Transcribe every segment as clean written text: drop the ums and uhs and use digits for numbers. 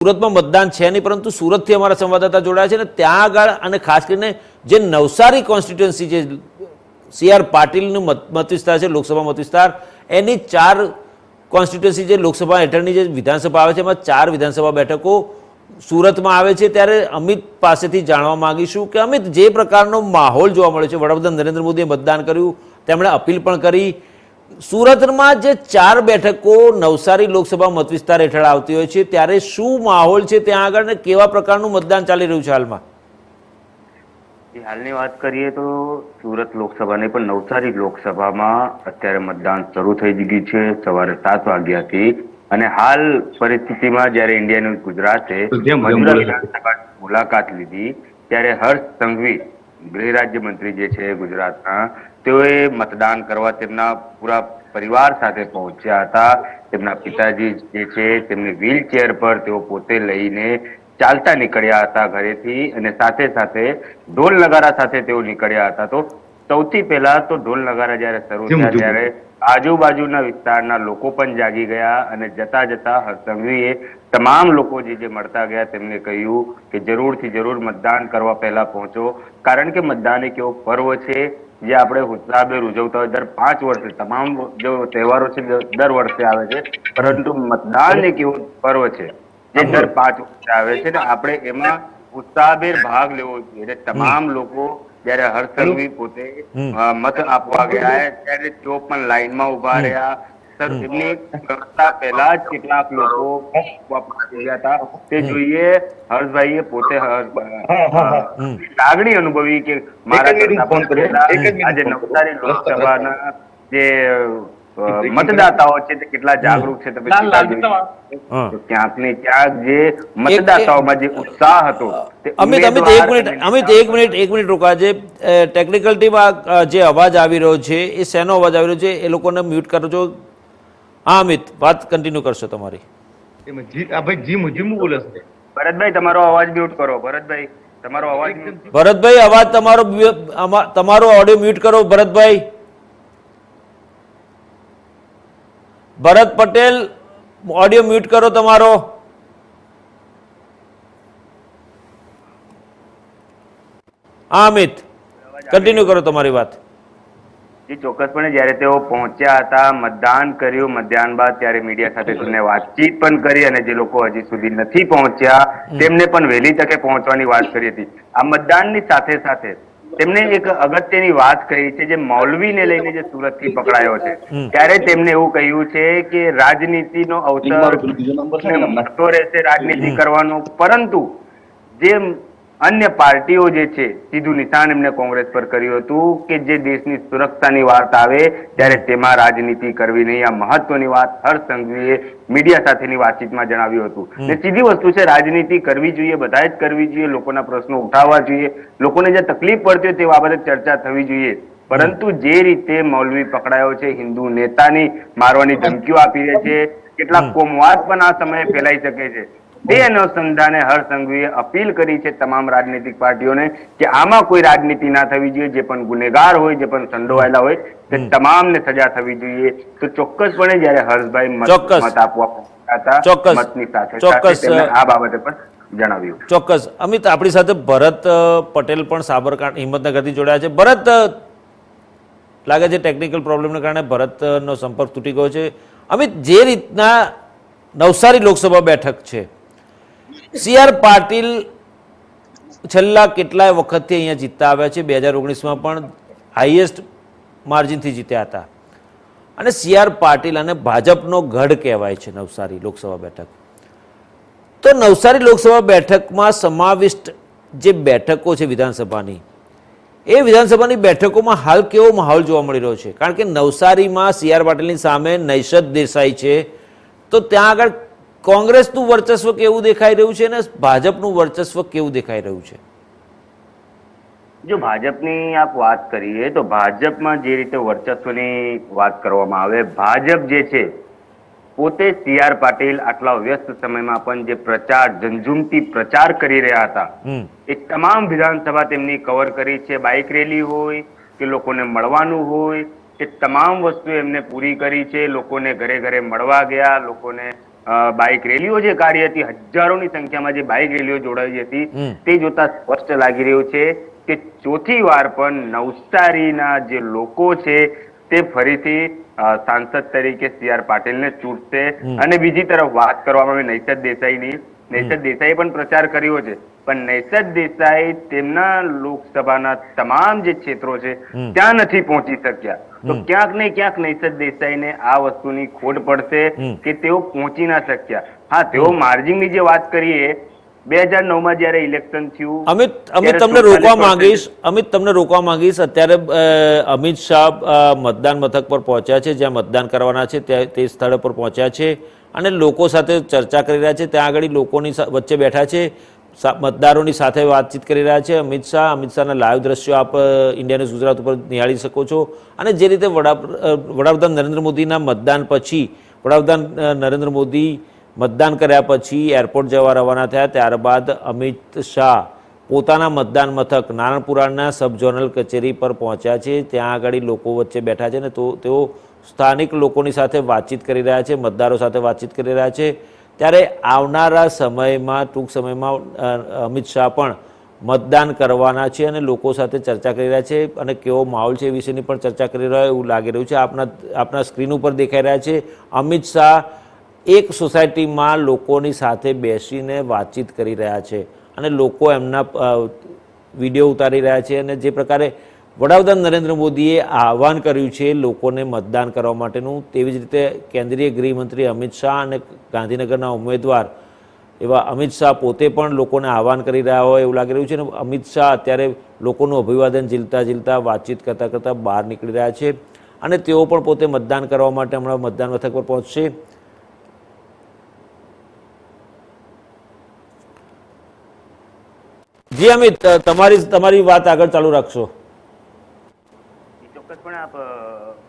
સુરતમાં મતદાન છે નહીં, પરંતુ સુરતથી અમારા સંવાદદાતા જોડાયા છે ને ત્યાં આગળ અને ખાસ કરીને જે નવસારી કોન્સ્ટિટ્યુઅન્સી જે સી.આર. પાટીલનું મત વિસ્તાર છે, લોકસભા મત વિસ્તાર, એની 4 કોન્સ્ટિટ્યુઅન્સી જે લોકસભા હેઠળની જે વિધાનસભા આવે છે એમાં 4 વિધાનસભા બેઠકો સુરતમાં આવે છે। ત્યારે અમિત પાસેથી જાણવા માંગીશું કે અમિત, જે પ્રકારનો માહોલ જોવા મળ્યો છે, વડાપ્રધાન નરેન્દ્ર મોદીએ મતદાન કર્યું, તેમણે અપીલ પણ કરી, સુરતમાં જે 4 બેઠકો નવસારી લોકસભા મત વિસ્તાર હેઠળ આવતી હોય છે ત્યારે શું માહોલ છે ત્યાં આગળ ને કેવા પ્રકારનું મતદાન ચાલી રહ્યું છે હાલમાં? હાલની વાત કરીએ તો સુરત લોકસભાને પણ નવસારી લોકસભામાં અત્યારે મતદાન શરૂ થઈ ગયું છે સવારે 7 વાગ્યાથી। અને હાલ પરિસ્થિતિમાં જ્યારે ઇન્ડિયા ન્યૂઝ ગુજરાતે મજૂરા વિધાનસભાની મુલાકાત લીધી ત્યારે હર્ષ સંઘવી, ગૃહ રાજ્યમંત્રી જે છે ગુજરાતના, તેઓએ મતદાન કરવા તેમના પૂરા પરિવાર સાથે પહોંચ્યા હતા। તેમના પિતાજી જે છે તેમની વ્હીલચેર પર તેઓ પોતે લઈને ચાલતા નીકળ્યા હતા ઘરેથી, અને સાથે સાથે ઢોલ નગારા સાથે તેઓ નીકળ્યા હતા। તો સૌથી પહેલા તો ઢોલ નગારા જ્યારે શરૂ થયા ત્યારે આજુબાજુના વિસ્તારના લોકો પણ જાગી ગયા, અને જતા જતા હર્ષ સંઘવીએ તમામ લોકો જે મળતા ગયા તેમને કહ્યું કે જરૂરથી જરૂર મતદાન કરવા પહેલા પહોંચો, કારણ કે મતદાન એક એવો પર્વ છે જે આપણે ઉત્સાહભેર ઉજવતા હોય। દર 5 વર્ષે તમામ જે તહેવારો છે દર વર્ષે આવે છે, પરંતુ મતદાન એક એવું પર્વ છે જે દર 5 વર્ષે આવે છે ને આપણે એમાં ઉત્સાહભેર ભાગ લેવો જોઈએ। તમામ લોકો જયારે હર્ષ સંઘવી પોતે મત આપવા ગયા ત્યારે તેઓ પણ લાઈનમાં ઉભા રહ્યા। એમની કરતા પહેલા જ કેટલાક લોકો ગયા હતા તે જોઈએ હર્ષભાઈએ પોતે લાગણી અનુભવી કે મારા આજે નવસારી લોકસભાના જે મતદાતાઓ છે તે કેટલા જાગૃત છે, તમે ક્યાંક ને ક્યાંક જે મતદાતાઓમાં જે ઉત્સાહ હતો। અમિત એક મિનિટ રોકાજે। ટેકનિકલ ટીમ જે અવાજ આવી રહ્યો છે એ શેનો અવાજ આવી રહ્યો છે એ લોકોને મ્યુટ કરજો। હા અમિત, વાત કન્ટિન્યુ કરશો તમારી। ભરતભાઈ તમારો અવાજ મ્યુટ કરો। ભરતભાઈ તમારો અવાજ, ભરતભાઈ અવાજ તમારો ઓડિયો મ્યુટ કરો। ભરતભાઈ, ભરત પટેલ ઓડિયો મ્યુટ કરો તમારો। હા અમિત, કન્ટિન્યુ કરો તમારી વાત। ચોક્કસપણે જયારે તેઓ પહોંચ્યા હતા, મતદાન કર્યું, મતદાન બાદ ત્યારે મીડિયા સાથે તેમને વાતચીત પણ કરી, અને જે લોકો હજી સુધી નથી પહોંચ્યા તેમને પણ વહેલી તકે પહોંચવાની વાત કરી હતી। આ મતદાનની સાથે સાથે તેમને એક અગત્યની વાત કહી છે, જે મૌલવીને લઈને જે સુરતથી પકડાયો છે ત્યારે તેમને એવું કહ્યું છે કે રાજનીતિનો અવસર મળતો રહેશે રાજનીતિ કરવાનો, પરંતુ જે અન્ય પાર્ટીઓ જે છે સીધું નિશાન એમને કોંગ્રેસ પર કર્યું હતું કે જે દેશની સુરક્ષાની વાત આવે ત્યારે તેમાં રાજનીતિ કરવી નહીં। આ મહત્વની વાત હર્ષ સંઘવીએ મીડિયા સાથેની વાતચીતમાં જણાવ્યું હતું। ને સીધી વસ્તુ છે, રાજનીતિ કરવી જોઈએ, બધાએ જ કરવી જોઈએ, લોકોના પ્રશ્નો ઉઠાવવા જોઈએ, લોકોને જે તકલીફ પડતી હોય તે બાબતે ચર્ચા થવી જોઈએ, પરંતુ જે રીતે મૌલવી પકડાયો છે, હિન્દુ નેતાની મારવાની ધમકીઓ આપી રહી છે, કેટલાક કોમવાદ પણ આ સમયે ફેલાઈ શકે છે, તે અનુસંધાને હર્ષ સંઘવીએ અપીલ કરી છે તમામ રાજનીતિક પાર્ટીઓને કે આમાં કોઈ રાજનીતિ ના થવી જોઈએ। જે પણ ગુનેગાર હોય, જે પણ સંડોવાયેલા હોય તે તમામને સજા થવી જોઈએ। તો ચોક્કસપણે જયારે હર્ષભાઈ મત આપવા હતા, મતની સાથે આ બાબતે પણ જણાવ્યું। ચોક્કસ અમિત, આપણી સાથે ભરત પટેલ પણ સાબરકાંઠા હિંમતનગરથી જોડાયા છે। ભરત, લાગે છે ટેકનિકલ પ્રોબ્લેમને કારણે ભરતનો સંપર્ક તૂટી ગયો છે। અમિત, જે રીતના નવસારી લોકસભા બેઠક છે, સી.આર. પાટીલ છેલ્લા કેટલાય વખતથી અહીંયા જીતતા આવ્યા છે। 2019માં પણ હાઈએસ્ટ માર્જિનથી જીત્યા હતા, અને સી.આર. પાટીલ અને ભાજપનો ગઢ કહેવાય છે નવસારી લોકસભા બેઠક। તો નવસારી લોકસભા બેઠકમાં સમાવિષ્ટ જે બેઠકો છે વિધાનસભાની, એ વિધાનસભાની બેઠકોમાં હાલ કેવો માહોલ જોવા મળી રહ્યો છે? કારણ કે નવસારીમાં સી.આર. પાટીલની સામે નૈશદ દેસાઈ છે, તો ત્યાં આગળ કોંગ્રેસનું વર્ચસ્વ કેવું દેખાઈ રહ્યું છે અને ભાજપનું વર્ચસ્વ કેવું દેખાઈ રહ્યું છે? જો ભાજપની આપ વાત કરીએ તો ભાજપમાં જે રીતે વર્ચસ્વની વાત કરવામાં આવે, ભાજપ જે છે પોતે સી.આર. પાટીલ આટલા વ્યસ્ત સમયમાં પણ જે પ્રચાર, ઝંઝુમતી પ્રચાર કરી રહ્યા હતા, એ તમામ વિધાનસભા તેમની કવર કરી છે। બાઇક રેલી હોય કે લોકોને મળવાનું હોય, એ તમામ વસ્તુ એમને પૂરી કરી છે। લોકોને ઘરે ઘરે મળવા ગયા, લોકોને બાઇક રેલીઓ જે કાઢી હતી, હજારોની સંખ્યામાં જે બાઇક રેલીઓ જોડાઈ હતી, તે જોતા સ્પષ્ટ લાગી રહ્યું છે કે ચોથી વાર પણ નવસારીના જે લોકો છે તે ફરીથી સાંસદ તરીકે CR પાટીલને ચૂંટશે. અને બીજી તરફ વાત કરવામાં આવે નૈસદ દેસાઈની, નૈસદ દેસાઈએ પણ પ્રચાર કર્યો છે, પણ નૈસદ દેસાઈ તેમના લોકસભાના તમામ જે ક્ષેત્રો છે ત્યાં નથી પહોંચી શક્યા. તો ક્યાંક ને ક્યાંક નૈસદ દેસાઈને આ વસ્તુની ખોટ પડશે કે તેઓ પહોંચી ના શક્યા. હા, તેઓ માર્જિનની જે વાત કરીએ, 2009માં જયારે ઇલેક્શન થયું, અમિત તમને રોકવા માંગીશ. અત્યારે અમિત શાહ મતદાન મથક પર પહોંચ્યા છે, જ્યાં મતદાન કરવાના છે તે સ્થળ પર પહોંચ્યા છે અને લોકો સાથે ચર્ચા કરી રહ્યા છે. ત્યાં આગળ લોકોની વચ્ચે બેઠા છે, મતદારોની સાથે વાતચીત કરી રહ્યા છે અમિત શાહના લાઈવ દ્રશ્યો આપ ઇન્ડિયા ન્યૂઝ ગુજરાત ઉપર નિહાળી શકો છો. અને જે રીતે વડાપ્રધાન નરેન્દ્ર મોદીના મતદાન પછી, વડાપ્રધાન નરેન્દ્ર મોદી મતદાન કર્યા પછી એરપોર્ટ જવા રવાના થયા, ત્યારબાદ અમિત શાહ પોતાના મતદાન મથક નારણપુરાના સબ ઝોનલ કચેરી પર પહોંચ્યા છે. ત્યાં આગળ લોકો વચ્ચે બેઠા છે ને તો તેઓ સ્થાનિક લોકોની સાથે વાતચીત કરી રહ્યા છે, મતદારો સાથે વાતચીત કરી રહ્યા છે. ત્યારે આવનારા સમયમાં, ટૂંક સમયમાં અમિત શાહ પણ મતદાન કરવાના છે અને લોકો સાથે ચર્ચા કરી રહ્યા છે અને કેવો માહોલ છે એ વિશેની પણ ચર્ચા કરી રહ્યા એવું લાગી રહ્યું છે. આપના સ્ક્રીન ઉપર દેખાઈ રહ્યા છે અમિત શાહ એક સોસાયટીમાં લોકોની સાથે બેસીને વાતચીત કરી રહ્યા છે અને લોકો એમના વિડીયો ઉતારી રહ્યા છે. અને જે પ્રકારે વડાપ્રધાન નરેન્દ્ર મોદીએ આહવાન કર્યું છે લોકોને મતદાન કરવા માટેનું, તેવી જ રીતે કેન્દ્રીય ગૃહમંત્રી અમિત શાહ અને ગાંધીનગરના ઉમેદવાર એવા અમિત શાહ પોતે પણ લોકોને આહવાન કરી રહ્યા હોય એવું લાગી રહ્યું છે. અને અમિત શાહ અત્યારે લોકોનું અભિવાદન ઝીલતા વાતચીત કરતાં બહાર નીકળી રહ્યા છે અને તેઓ પણ પોતે મતદાન કરવા માટે હમણાં મતદાન મથક પર પહોંચશે. જી અમિત, તમારી વાત આગળ ચાલુ રાખશો. ચોક્કસપણે આપ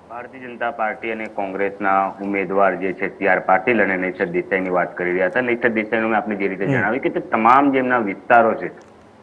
ભારતીય જનતા પાર્ટી અને કોંગ્રેસના ઉમેદવાર જે છે CR પાટીલ અને નૈસદ દેસાઈની વાત કરી રહ્યા હતા. નૈસદ દેસાઈનું મેં આપને જે રીતે જણાવ્યું કે તે તમામ જેમના વિસ્તારો છે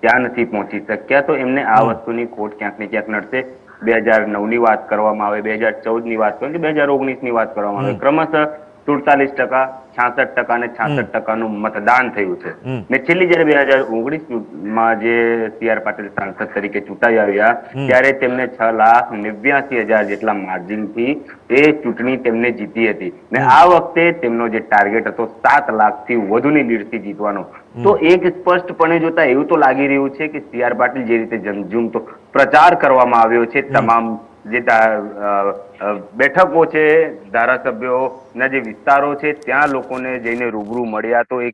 ત્યાં નથી પહોંચી શક્યા, તો એમને આ વસ્તુની ખોટ ક્યાંક ને ક્યાંક નડશે. 2009ની વાત કરવામાં આવે, 2014ની વાત કરવામાં આવે, 2019ની વાત કરવામાં આવે, ક્રમશઃ 47%, 66% અને 66% મતદાન થયું છે. ને છેલ્લી જયારે 2019માં જે CR પાટીલ સાંસદ તરીકે ચૂંટાઈ આવ્યા ત્યારે તેમને 6,89,000 જેટલા માર્જિનથી એ ચૂંટણી તેમને જીતી હતી. ને આ વખતે તેમનો જે ટાર્ગેટ હતો 7 લાખથી વધુની લીડથી જીતવાનો, તો એક સ્પષ્ટપણે જોતા એવું તો લાગી રહ્યું છે કે CR પાટીલ જે રીતે જમઝૂમતો પ્રચાર કરવામાં આવ્યો છે, તમામ જે બેઠકો છે, ધારાસભ્યોના જે વિસ્તારો છે ત્યાં લોકોને જઈને રૂબરૂ મળ્યા, તો એ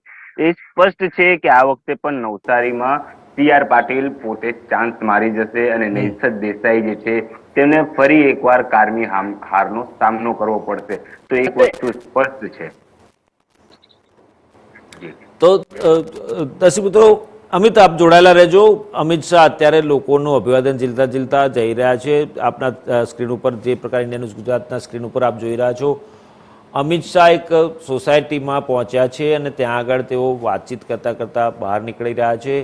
સ્પષ્ટ છે કે આ વખતે પણ નવસારીમાં CR પાટીલ પોતે ચાન્સ મારી જશે અને નૈસદ દેસાઈ જે છે તેમને ફરી એકવાર કારમી હારનો સામનો કરવો પડશે. તો એક વસ્તુ સ્પષ્ટ છે. તો દર્શક મિત્રો, અમિત આપ જોડાયેલા રહેજો. અમિત શાહ અત્યારે લોકોનું અભિવાદન ઝીલતા જઈ રહ્યા છે. આપના સ્ક્રીન ઉપર જે પ્રકાર ઇન્ડિયા ન્યૂઝ ગુજરાતના સ્ક્રીન ઉપર આપ જોઈ રહ્યા છો, અમિત શાહ એક સોસાયટીમાં પહોંચ્યા છે અને ત્યાં આગળ તેઓ વાતચીત કરતાં બહાર નીકળી રહ્યા છે.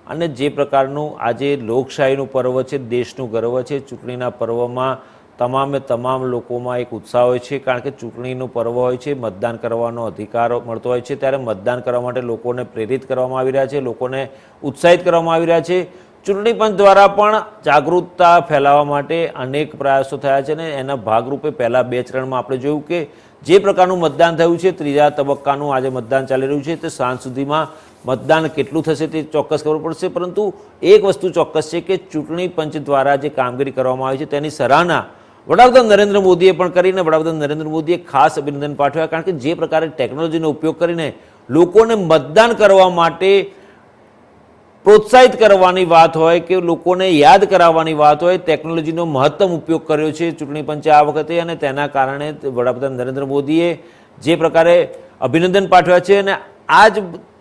અને જે પ્રકારનું આજે લોકશાહીનું પર્વ છે, દેશનું ગર્વ છે, ચૂંટણીના પર્વમાં તમામ લોકોમાં એક ઉત્સાહ હોય છે, કારણ કે ચૂંટણીનું પર્વ હોય છે, મતદાન કરવાનો અધિકાર મળતો હોય છે. ત્યારે મતદાન કરવા માટે લોકોને પ્રેરિત કરવામાં આવી રહ્યા છે, લોકોને ઉત્સાહિત કરવામાં આવી રહ્યા છે. ચૂંટણી પંચ દ્વારા પણ જાગૃતતા ફેલાવવા માટે અનેક પ્રયાસો થયા છે અને એના ભાગરૂપે પહેલા 2 ચરણમાં આપણે જોયું કે જે પ્રકારનું મતદાન થયું છે, 3જા તબક્કાનું આજે મતદાન ચાલી રહ્યું છે, તે સાંજ સુધીમાં મતદાન કેટલું થશે તે ચોક્કસ ખબર પડશે. પરંતુ એક વસ્તુ ચોક્કસ છે કે ચૂંટણી પંચ દ્વારા જે કામગીરી કરવામાં આવી છે તેની સરાહના વડાપ્રધાન નરેન્દ્ર મોદીએ પણ કરીને વડાપ્રધાન નરેન્દ્ર મોદીએ ખાસ અભિનંદન પાઠવ્યા, કારણ કે જે પ્રકારે ટેકનોલોજીનો ઉપયોગ કરીને લોકોને મતદાન કરવા માટે પ્રોત્સાહિત કરવાની વાત હોય કે લોકોને યાદ કરાવવાની વાત હોય, ટેકનોલોજીનો મહત્તમ ઉપયોગ કર્યો છે ચૂંટણી પંચે આ વખતે. અને તેના કારણે વડાપ્રધાન નરેન્દ્ર મોદીએ જે પ્રકારે અભિનંદન પાઠવ્યા છે. અને આ જ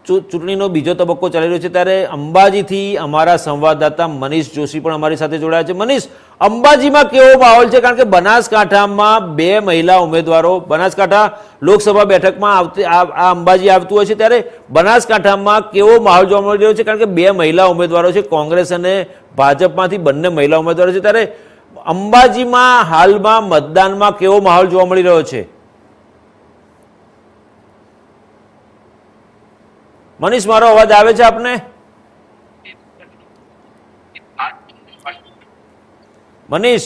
ચૂંટણીનો બીજો તબક્કો ચાલી રહ્યો છે ત્યારે અંબાજીથી અમારા સંવાદદાતા મનીષ જોશી પણ અમારી સાથે જોડાયા છે. મનીષ, અંબાજીમાં કેવો માહોલ છે? કારણ કે બનાસકાંઠામાં 2 મહિલા ઉમેદવારો, બનાસકાંઠા લોકસભા બેઠકમાં આ અંબાજી આવતું હોય છે, ત્યારે બનાસકાંઠામાં કેવો માહોલ જોવા મળી રહ્યો છે? કારણ કે 2 મહિલા ઉમેદવારો છે, કોંગ્રેસ અને ભાજપમાંથી બંને મહિલા ઉમેદવારો છે. ત્યારે અંબાજીમાં હાલમાં મતદાનમાં કેવો માહોલ જોવા મળી રહ્યો છે? મનીષ, મારો અવાજ આવે છે આપને? મનીષ,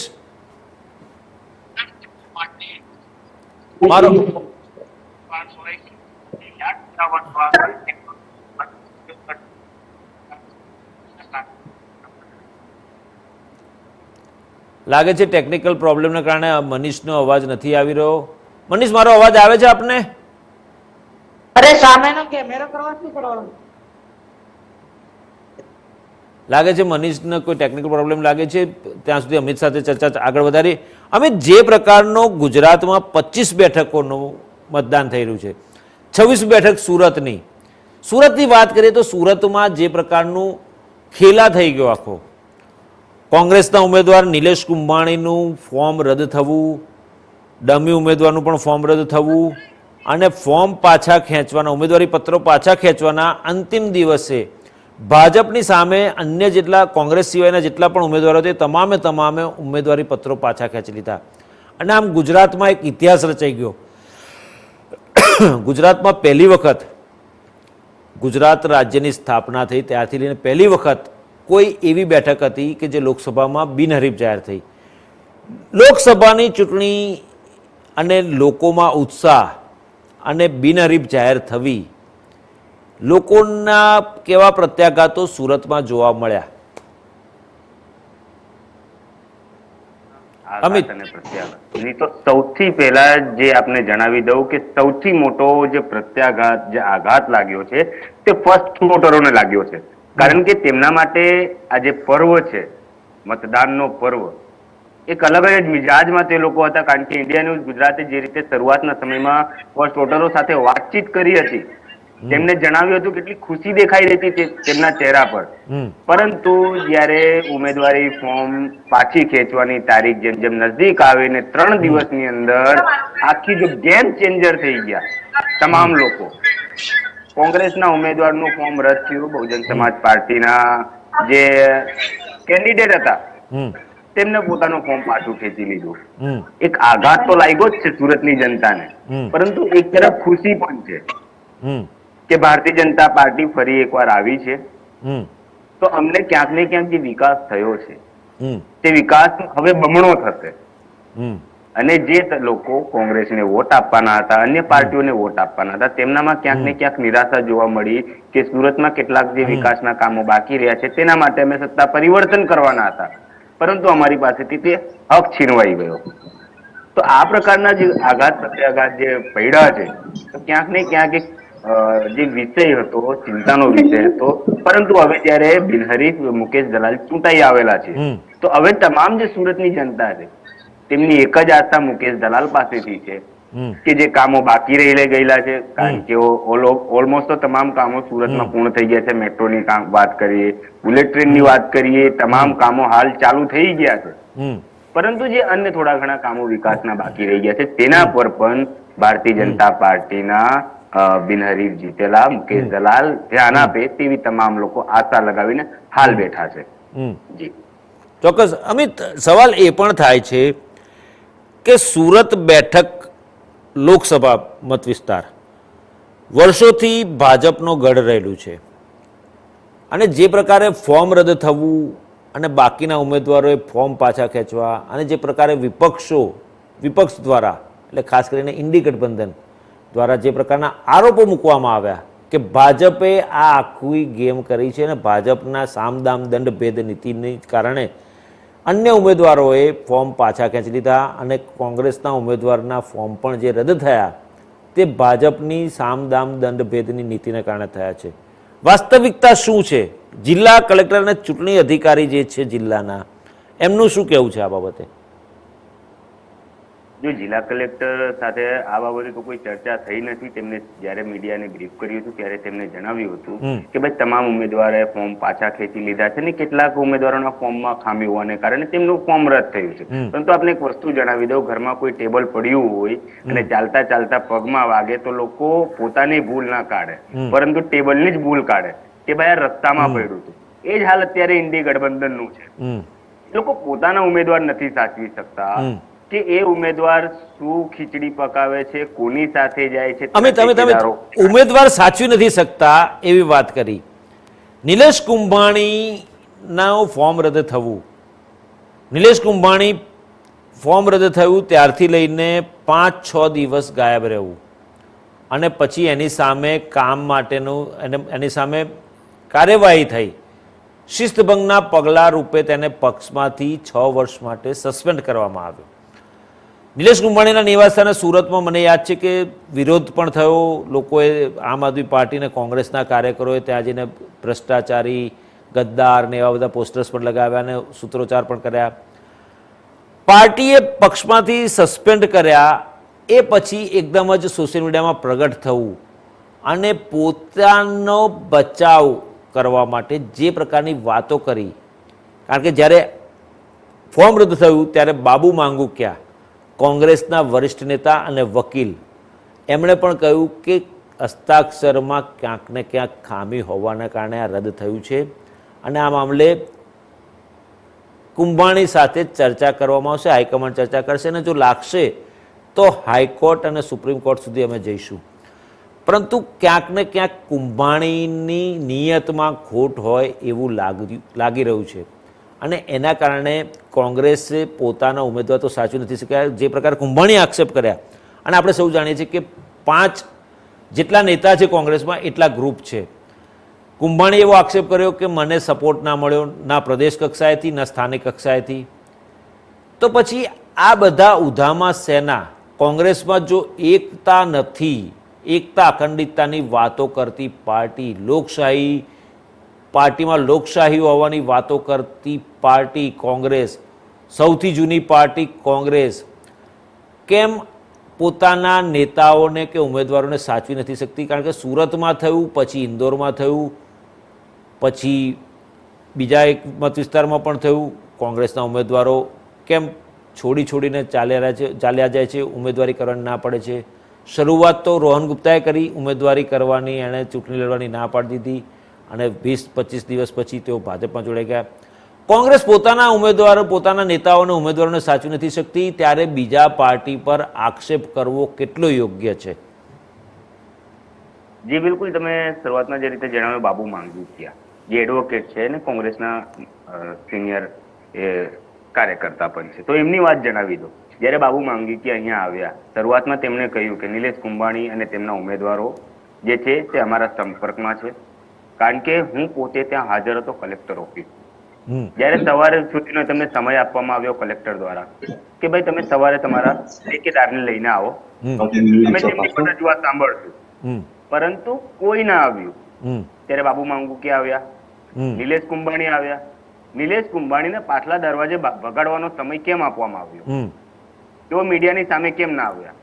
મારો લાગે છે ટેકનિકલ પ્રોબ્લેમને કારણે મનીષનો અવાજ નથી આવી રહ્યો. મનીષ, મારો અવાજ આવે છે આપને? અરે સામેનો કેમેરો કરવા શું કરવાનું? લાગે છે મનીષને કોઈ ટેકનિકલ પ્રોબ્લેમ લાગે છે. ત્યાં સુધી અમિત સાથે ચર્ચા આગળ વધારી. અમિત, જે પ્રકારનો ગુજરાતમાં 25 બેઠકોનું મતદાન થઈ રહ્યું છે, 26 બેઠક સુરતની વાત કરીએ તો સુરતમાં જે પ્રકારનું ખેલા થઈ ગયો આખો, કોંગ્રેસના ઉમેદવાર નિલેશ કુંભાણીનું ફોર્મ રદ થવું, ડમી ઉમેદવારનું પણ ફોર્મ રદ થવું અને ફોર્મ પાછા ખેંચવાના, ઉમેદવારી પત્રો પાછા ખેંચવાના અંતિમ દિવસે ભાજપની સામે અન્ય જેટલા કોંગ્રેસ સિવાયના જેટલા પણ ઉમેદવારો હતા તમામે ઉમેદવારી પત્રો પાછા ખેંચી લીધા. અને આમ ગુજરાતમાં એક ઇતિહાસ રચાઈ ગયો. ગુજરાતમાં પહેલી વખત ગુજરાત રાજ્યની સ્થાપના થઈ ત્યારથી લઈને પહેલી વખત કોઈ એવી બેઠક હતી કે જે લોકસભામાં બિનહરીફ જાહેર થઈ. લોકસભાની ચૂંટણી અને લોકોમાં ઉત્સાહ અને બિનહરીફ જાહેર થવી, લોકોના કેવા પ્રત્યાઘાતો સુરતમાં જોવા મળ્યા? આઘાત અને પ્રત્યાઘાત ની તો સૌથી પહેલા જે આપને જણાવી દઉં કે સૌથી મોટો જે પ્રત્યાઘાત, જે આઘાત લાગ્યો છે તે ફર્સ્ટ વોટરોને લાગ્યો છે. કારણ કે તેમના માટે આ જે પર્વ છે, મતદાનનો પર્વ, એક અલગ જ મિજાજમાં તે લોકો હતા. કારણ કે ઇન્ડિયા ન્યૂઝ ગુજરાતે જે રીતે શરૂઆતના સમયમાં ફર્સ્ટ વોટરો સાથે વાતચીત કરી હતી, તેમને જણાવ્યું હતું કેટલી ખુશી દેખાઈ રહી હતી તેમના ચહેરા પર. પરંતુ જ્યારે ઉમેદવારી ફોર્મ પાછી ખેંચવાની તારીખ જેમ જેમ નજદીક આવીને 3 દિવસની અંદર આખી જો ગેમ ચેન્જર થઈ ગયા તમામ લોકો. કોંગ્રેસના ઉમેદવારનું ફોર્મ રદ થયું, બહુજન સમાજ પાર્ટીના જે કેન્ડિડેટ હતા તેમને પોતાનું ફોર્મ પાછું ખેંચી લીધું. એક આઘાત તો લાગ્યો જ છે સુરતની જનતાને, પરંતુ એક તરફ ખુશી પણ છે કે ભારતીય જનતા પાર્ટી ફરી એકવાર આવી છે. તો અમને ક્યાંક ને ક્યાંક જે વિકાસ થયો છે તે વિકાસ હવે બમણો થશે. અને જે લોકો કોંગ્રેસને વોટ આપવાના હતા, અન્ય પાર્ટીઓને વોટ આપવાના હતા, તેમનામાં ક્યાંક ને ક્યાંક નિરાશા જોવા મળી કે સુરતમાં કેટલાક જે વિકાસના કામો બાકી રહ્યા છે તેના માટે અમે સત્તા પરિવર્તન કરવાના હતા, પરંતુ અમારી પાસેથી તે હક છીનવાઈ ગયો. તો આ પ્રકારના જે આઘાત પ્રત્યાઘાત જે પડ્યા છે, તો ક્યાંક ને ક્યાંક એક જે વિષય હતો, ચિંતાનો વિષય હતો. પરંતુ હવે જયારે બિનહરીફ મુકેશ દલાલ ચૂંટાઈ આવેલા છે, તો હવે તમામ જે સુરતની જનતા છે તેમની એક જ આશા મુકેશ દલાલ પાસેથી છે કે જે કામો બાકી રહી ગયેલા છે, કારણ કે ઓલમોસ્ટ તો તમામ કામો સુરતમાં પૂર્ણ થઈ ગયા છે. મેટ્રોની વાત કરીએ, બુલેટ ટ્રેનની વાત કરીએ, તમામ કામો હાલ ચાલુ થઈ ગયા છે. પરંતુ જે અન્ય થોડા ઘણા કામો વિકાસના બાકી રહી ગયા છે તેના પર પણ ભારતીય જનતા પાર્ટીના બિનહરીફ જીતેલા મુકેશ દલાલ ધ્યાન આપે તેવી તમામ લોકો આશા લગાવીને હાલ બેઠા છે. જી ચોક્કસ. અમિત, સવાલ એ પણ થાય છે કે સુરત બેઠક લોકસભા મત વિસ્તાર વર્ષોથી ભાજપનો ગઢ રહેલું છે અને જે પ્રકારે ફોર્મ રદ થવું અને બાકીના ઉમેદવારોએ ફોર્મ પાછા ખેંચવા અને જે પ્રકારે વિપક્ષ દ્વારા, એટલે ખાસ કરીને ઇન્ડી ગઠબંધન દ્વારા જે પ્રકારના આરોપો મૂકવામાં આવ્યા કે ભાજપે આ આખી ગેમ કરી છે અને ભાજપના સામદામ દંડ ભેદ નીતિને કારણે અન્ય ઉમેદવારોએ ફોર્મ પાછા ખેંચી લીધા અને કોંગ્રેસના ઉમેદવારના ફોર્મ પણ જે રદ થયા તે ભાજપની સામદામ દંડ ભેદની નીતિને કારણે થયા છે. વાસ્તવિકતા શું છે? જિલ્લા કલેક્ટર અને ચૂંટણી અધિકારી જે છે જિલ્લાના, એમનું શું કહેવું છે આ બાબતે? જો જિલ્લા કલેક્ટર સાથે આ બાબતે તો કોઈ ચર્ચા થઈ નથી. તેમને જયારે મીડિયાને બ્રીફ કર્યું હતું ત્યારે તેમને જણાવ્યું હતું કે ભાઈ તમામ ઉમેદવારોએ ફોર્મ પાછા ખેંચી લીધા છે ને કેટલાક ઉમેદવારોના ફોર્મમાં ખામી હોવાને કારણે તેમનું ફોર્મ રદ થયું છે. પરંતુ આપણે એક વસ્તુ જણાવી દઉં, ઘરમાં કોઈ ટેબલ પડ્યું હોય અને ચાલતા ચાલતા પગમાં વાગે તો લોકો પોતાની ભૂલ ના કાઢે, પરંતુ ટેબલની જ ભૂલ કાઢે કે ભાઈ આ રસ્તામાં પડ્યું હતું. એ જ હાલ અત્યારે ઇન્ડી ગઠબંધનનું છે. લોકો પોતાના ઉમેદવાર નથી સાચવી શકતા, કે એ ઉમેદવાર શું ખીચડી પકાવે છે, કોની સાથે જાય છે, અમે તમે ઠેકેદારો. ઉમેદવાર સાચવી નથી શકતા એવી વાત કરી. નિલેશ કુંભાણીના ફોર્મ રદ થવું, નિલેશ કુંભાણી ફોર્મ રદ થયું ત્યારથી લઈને 5-6 દિવસ ગાયબ રહેવું અને પછી એની સામે કામ માટેનું એની સામે કાર્યવાહી થઈ. શિસ્તભંગના પગલાં રૂપે તેને પક્ષમાંથી 6 વર્ષ માટે સસ્પેન્ડ કરવામાં આવ્યો. નિલેશ કુંભાણીના નિવાસસ્થાને સુરતમાં મને યાદ છે કે વિરોધ પણ થયો. લોકોએ આમ આદમી પાર્ટી અને કોંગ્રેસના કાર્યકરોએ ત્યાં જઈને ભ્રષ્ટાચારી, ગદ્દાર ને એવા બધા પોસ્ટર્સ પણ લગાવ્યા અને સૂત્રોચ્ચાર પણ કર્યા. પાર્ટીએ પક્ષમાંથી સસ્પેન્ડ કર્યા એ પછી એકદમ જ સોશિયલ મીડિયામાં પ્રગટ થવું અને પોતાનો બચાવ કરવા માટે જે પ્રકારની વાતો કરી. કારણ કે જ્યારે ફોર્મ રદ થયું ત્યારે બાબુ માંગુકિયા, કોંગ્રેસના વરિષ્ઠ નેતા અને વકીલ, એમણે પણ કહ્યું કે હસ્તાક્ષરમાં ક્યાંક ને ક્યાંક ખામી હોવાના કારણે આ રદ થયું છે અને આ મામલે કુંભાણી સાથે ચર્ચા કરવામાં આવશે, હાઈકમાન્ડ ચર્ચા કરશે અને જો લાગશે તો હાઈકોર્ટ અને સુપ્રીમ કોર્ટ સુધી અમે જઈશું. પરંતુ ક્યાંક ને ક્યાંક કુંભાણીની નિયતમાં ખોટ હોય એવું લાગી રહ્યું છે અને એના કારણે કોંગ્રેસે પોતાના ઉમેદવાર તો સાચું નથી શક્યા. જે પ્રકારે કુંભાણી આક્ષેપ કર્યા અને આપણે સૌ જાણીએ છીએ કે 5 જેટલા નેતા છે કોંગ્રેસમાં એટલા ગ્રુપ છે. કુંભાણી એવો આક્ષેપ કર્યો કે મને સપોર્ટ ના મળ્યો, ના પ્રદેશ કક્ષાએથી ના સ્થાનિક કક્ષાએથી. તો પછી આ બધા ઉધામાં સેના કોંગ્રેસમાં જો એકતા નથી, એકતા અખંડિતતાની વાતો કરતી પાર્ટી, લોકશાહી પાર્ટીમાં લોકશાહી હોવાની વાતો કરતી પાર્ટી કોંગ્રેસ, સૌથી જૂની પાર્ટી કોંગ્રેસ, કેમ પોતાના નેતાઓને કે ઉમેદવારોને સાચવી નથી શકતી? કારણ કે સુરતમાં થયું, પછી ઇન્દોરમાં થયું, પછી બીજા એક મત વિસ્તારમાં પણ થયું. કોંગ્રેસના ઉમેદવારો કેમ છોડીને ચાલ્યા જાય છે, ઉમેદવારી કરવાની ના પડે છે. શરૂઆત તો રોહન ગુપ્તાએ કરી ઉમેદવારી કરવાની, એણે ચૂંટણી લડવાની ના પાડી દીધી અને 20-25 દિવસ પછી તેઓ ભાજપમાં જોડાઈ ગયા. કોંગ્રેસ પોતાના ઉમેદવારો, પોતાના નેતાઓને ઉમેદવારોને સાચવી નથી શકતી, ત્યારે બીજા પાર્ટી પર આક્ષેપ કરવો કેટલો યોગ્ય છે? જી બિલકુલ, તમે શરૂઆતમાં જે રીતે જણાવ્યું, બાબુ માંગુકિયા જે એડવોકેટ છે અને કોંગ્રેસના સિનિયર કાર્યકર્તા પણ છે, તો એમની વાત જણાવી દો. જ્યારે બાબુ માંગુકિયા અહીંયા આવ્યા, શરૂઆતમાં તેમણે કહ્યું કે નિલેશ કુંભાણી અને તેમના ઉમેદવારો જે છે તે અમારા સંપર્કમાં છે, કારણ કે હું પોતે ત્યાં હાજર હતો કલેક્ટર ઓફિસ. જ્યારે સવારે સુધીનો તમને સમય આપવામાં આવ્યો કલેક્ટર દ્વારા કે ભાઈ તમે સવારે તમારા ઠેકેદારને લઈને આવો, અમે તેમની પણ રજૂઆત સાંભળશું, પરંતુ કોઈ ના આવ્યું. ત્યારે બાબુ માંગુકિયા આવ્યા, નિલેશ કુંભાણી આવ્યા. નિલેશ કુંભાણીને પાછલા દરવાજે ભગાડવાનો સમય કેમ આપવામાં આવ્યો? તેઓ મીડિયાની સામે કેમ ના આવ્યા?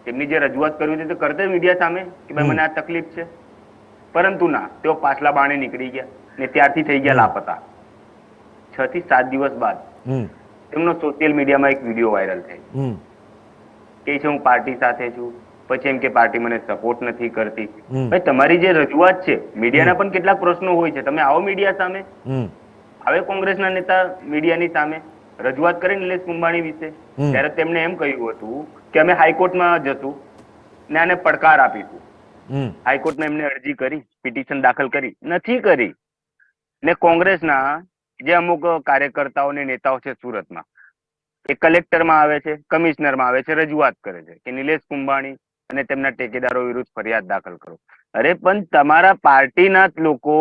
તેમની જે રજૂઆત કરવી હતી તે કરતે મીડિયા સામે કે ભાઈ મને આ તકલીફ છે, પરંતુ ના, તેઓ પાછલા બાણે નીકળી ગયા ને ત્યારથી થઈ ગયા લાપતા. 6 થી 7 દિવસ બાદ તેમનો સોશિયલ મીડિયામાં એક વિડીયો વાયરલ થાય કે છે હું પાર્ટી સાથે છું, પછી એમ કે પાર્ટી મને સપોર્ટ નથી કરતી. ભાઈ તમારી જે રજૂઆત છે, મીડિયાના પણ કેટલાક પ્રશ્નો હોય છે, તમે આવો મીડિયા સામે, હવે કોંગ્રેસના નેતા મીડિયાની સામે રજૂઆત કરી નિલેશ કુંભાણી વિશે, ત્યારે તેમણે એમ કહ્યું હતું કે અમે હાઈકોર્ટમાં જશું ને આને પડકાર આપીશું. હાઈકોર્ટમાં એમને અરજી કરી, પિટિશન દાખલ કરી, નથી કરી. ને કોંગ્રેસના જે અમુક કાર્યકર્તાઓ ને નેતાઓ છે સુરતમાં, એ કલેક્ટરમાં આવે છે, કમિશનરમાં આવે છે, રજૂઆત કરે છે કે નિલેશ કુંભાણી અને તેમના ટેકેદારો વિરુદ્ધ ફરિયાદ દાખલ કરો. અરે પણ તમારા પાર્ટીના જ લોકો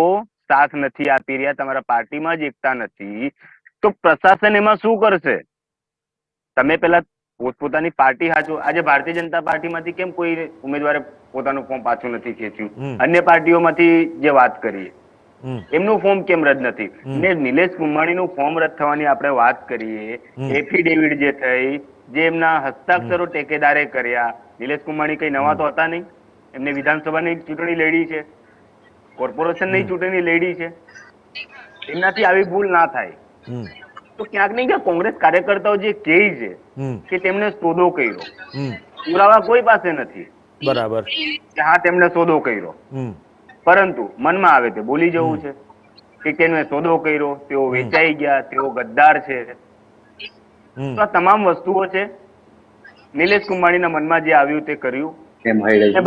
સાથ નથી આપી રહ્યા, તમારા પાર્ટીમાં જ એકતા નથી, તો પ્રશાસન એમાં શું કરશે? તમે પેલા પોતપોતાની પાર્ટી હાચો. આજે ભારતીય જનતા પાર્ટીમાંથી કેમ કોઈ ઉમેદવારે પોતાનું ફોર્મ પાછું નથી ખેંચ્યું? અન્ય પાર્ટીઓમાંથી જે વાત કરીએ, એમનું ફોર્મ કેમ રદ નથી? ને નિલેશ કુંભાણીનું ફોર્મ રદ થવાની આપણે વાત કરીએ, એફિડેવિટ જે થઈ, જે એમના હસ્તાક્ષરો ટેકેદારે કર્યા, નિલેશ કુંભાણી કઈ નવા તો હતા નહીં, એમને વિધાનસભાની ચૂંટણી લડી છે, કોર્પોરેશનની ચૂંટણી લડી છે, એમનાથી આવી ભૂલ ના થાય. તો ક્યાંક નહીં ક્યાંક કોંગ્રેસ કાર્યકર્તાઓ જે કહે છે કે તેમને સોદો કર્યો, પુરાવા કોઈ પાસે નથી. બરાબર કે હા તેમને સોદો કર્યો, પરંતુ મનમાં આવે તે બોલી જવું છે કે તેમને સોદો કર્યો, તેઓ વેચાઈ ગયા, તેઓ ગદ્દાર છે. તો આ તમામ વસ્તુઓ છે. નિલેશ કુંભાણીના મનમાં જે આવ્યું તે કર્યું.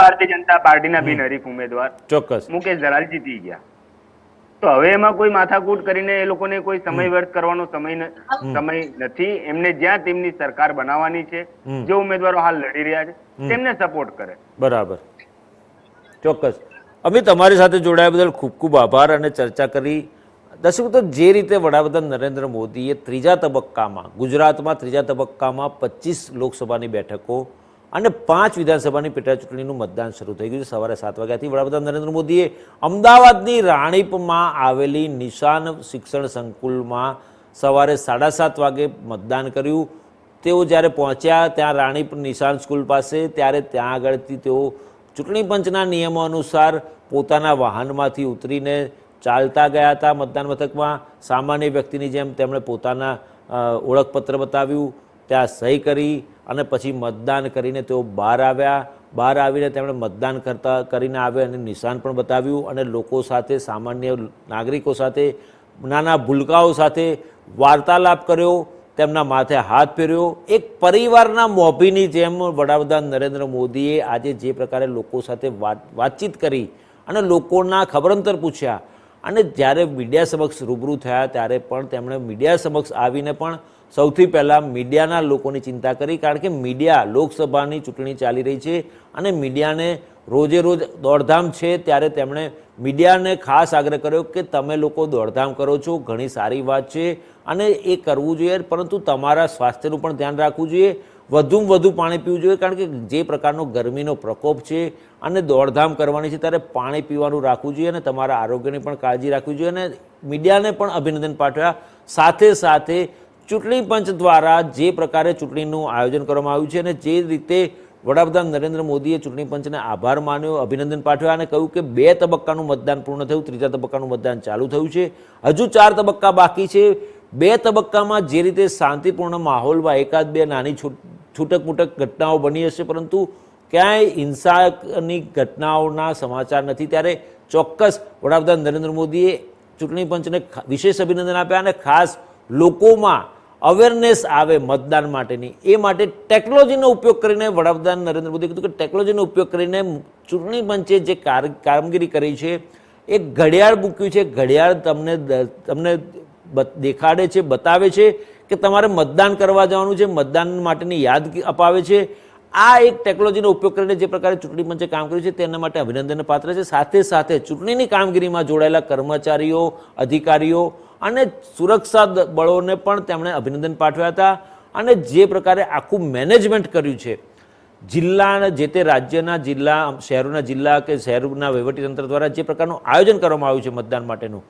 ભારતીય જનતા પાર્ટીના બિનહરીફ ઉમેદવાર ચોક્કસ મુકેશ દલાલ જીતી ગયા. તો હવે એમાં કોઈ માથાકૂટ કરીને એ લોકોને કોઈ સમય વ્યર્થ કરવાનો સમય નથી. એમને જ્યાં તેમની સરકાર બનાવવાની છે, જે ઉમેદવારો હાલ લડી રહ્યા છે તેમને સપોર્ટ કરે. બરાબર, ચોક્કસ. અમે તમારી સાથે જોડાયા બદલ ખૂબ ખૂબ આભાર અને ચર્ચા કરી. દર્શકો, તો જે રીતે વડાપ્રધાન નરેન્દ્ર મોદીએ ત્રીજા તબક્કામાં ગુજરાતમાં ત્રીજા તબક્કામાં 25 લોકસભાની બેઠકો અને 5 વિધાનસભાની પેટાચૂંટણીનું મતદાન શરૂ થઈ ગયું છે. સવારે 7 વાગ્યાથી વડાપ્રધાન નરેન્દ્ર મોદીએ અમદાવાદની રાણીપમાં આવેલી નિશાન શિક્ષણ સંકુલમાં સવારે 7:30 વાગે મતદાન કર્યું. તેઓ જ્યારે પહોંચ્યા ત્યાં રાણીપ નિશાન સ્કૂલ પાસે, ત્યારે ત્યાં આગળથી તેઓ ચૂંટણી પંચના નિયમો અનુસાર પોતાના વાહનમાંથી ઉતરીને ચાલતા ગયા હતા મતદાન મથકમાં. સામાન્ય વ્યક્તિની જેમ તેમણે પોતાના ઓળખપત્ર બતાવ્યું, ત્યાં સહી કરી અને પછી મતદાન કરીને તેઓ બહાર આવ્યા. બહાર આવીને તેમણે મતદાન કરીને આવ્યા અને નિશાન પણ બતાવ્યું અને લોકો સાથે, સામાન્ય નાગરિકો સાથે, નાના ભૂલકાઓ સાથે વાર્તાલાપ કર્યો, તેમના માથે હાથ ફેર્યો. એક પરિવારના મોભીની જેમ વડાપ્રધાન નરેન્દ્ર મોદીએ આજે જે પ્રકારે લોકો સાથે વાતચીત કરી અને લોકોના ખબરંતર પૂછ્યા અને જ્યારે મીડિયા સમક્ષ રૂબરૂ થયા ત્યારે પણ તેમણે મીડિયા સમક્ષ આવીને પણ સૌથી પહેલાં મીડિયાના લોકોની ચિંતા કરી. કારણ કે મીડિયા, લોકસભાની ચૂંટણી ચાલી રહી છે અને મીડિયાને રોજે રોજ દોડધામ છે, ત્યારે તેમણે મીડિયાને ખાસ આગ્રહ કર્યો કે તમે લોકો દોડધામ કરો છો, ઘણી સારી વાત છે અને એ કરવું જોઈએ, પરંતુ તમારા સ્વાસ્થ્યનું પણ ધ્યાન રાખવું જોઈએ, વધુમાં વધુ પાણી પીવું જોઈએ. કારણ કે જે પ્રકારનો ગરમીનો પ્રકોપ છે અને દોડધામ કરવાની છે ત્યારે પાણી પીવાનું રાખવું જોઈએ અને તમારા આરોગ્યની પણ કાળજી રાખવી જોઈએ. અને મીડિયાને પણ અભિનંદન પાઠવ્યા. સાથે સાથે ચૂંટણી પંચ દ્વારા જે પ્રકારે ચૂંટણીનું આયોજન કરવામાં આવ્યું છે અને જે રીતે વડાપ્રધાન નરેન્દ્ર મોદીએ ચૂંટણી પંચને આભાર માન્યો, અભિનંદન પાઠવ્યા અને કહ્યું કે 2 તબક્કાનું મતદાન પૂર્ણ થયું, ત્રીજા તબક્કાનું મતદાન ચાલુ થયું છે, હજુ 4 તબક્કા બાકી છે. 2 તબક્કામાં જે રીતે શાંતિપૂર્ણ માહોલમાં એકાદ બે નાની છૂટક-મૂટક ઘટનાઓ બની હશે, પરંતુ ક્યાંય હિંસાની ઘટનાઓના સમાચાર નથી. ત્યારે ચોક્કસ વડાપ્રધાન નરેન્દ્ર મોદીએ ચૂંટણી પંચને વિશેષ અભિનંદન આપ્યા અને ખાસ લોકોમાં અવેરનેસ આવે મતદાન માટેની, એ માટે ટેકનોલોજીનો ઉપયોગ કરીને વડાપ્રધાન નરેન્દ્ર મોદીએ કીધું કે ટેકનોલોજીનો ઉપયોગ કરીને ચૂંટણી પંચે જે કામગીરી કરી છે, એક ઘડિયાળ મૂક્યું છે. ઘડિયાળ તમને દેખાડે છે, બતાવે છે કે તમારે મતદાન કરવા જવાનું છે, મતદાન માટેની યાદ અપાવે છે. આ એક ટેકનોલોજીનો ઉપયોગ કરીને જે પ્રકારે ચૂંટણી પંચે કામ કર્યું છે તેના માટે અભિનંદનને પાત્ર છે. સાથે સાથે ચૂંટણીની કામગીરીમાં જોડાયેલા કર્મચારીઓ, અધિકારીઓ અને સુરક્ષા બળોને પણ તેમણે અભિનંદન પાઠવ્યા હતા. અને જે પ્રકારે આખું મેનેજમેન્ટ કર્યું છે, જિલ્લાના જે તે રાજ્યના જિલ્લા, શહેરોના જિલ્લા કે શહેરોના વહીવટીતંત્ર દ્વારા જે પ્રકારનું આયોજન કરવામાં આવ્યું છે મતદાન માટેનું,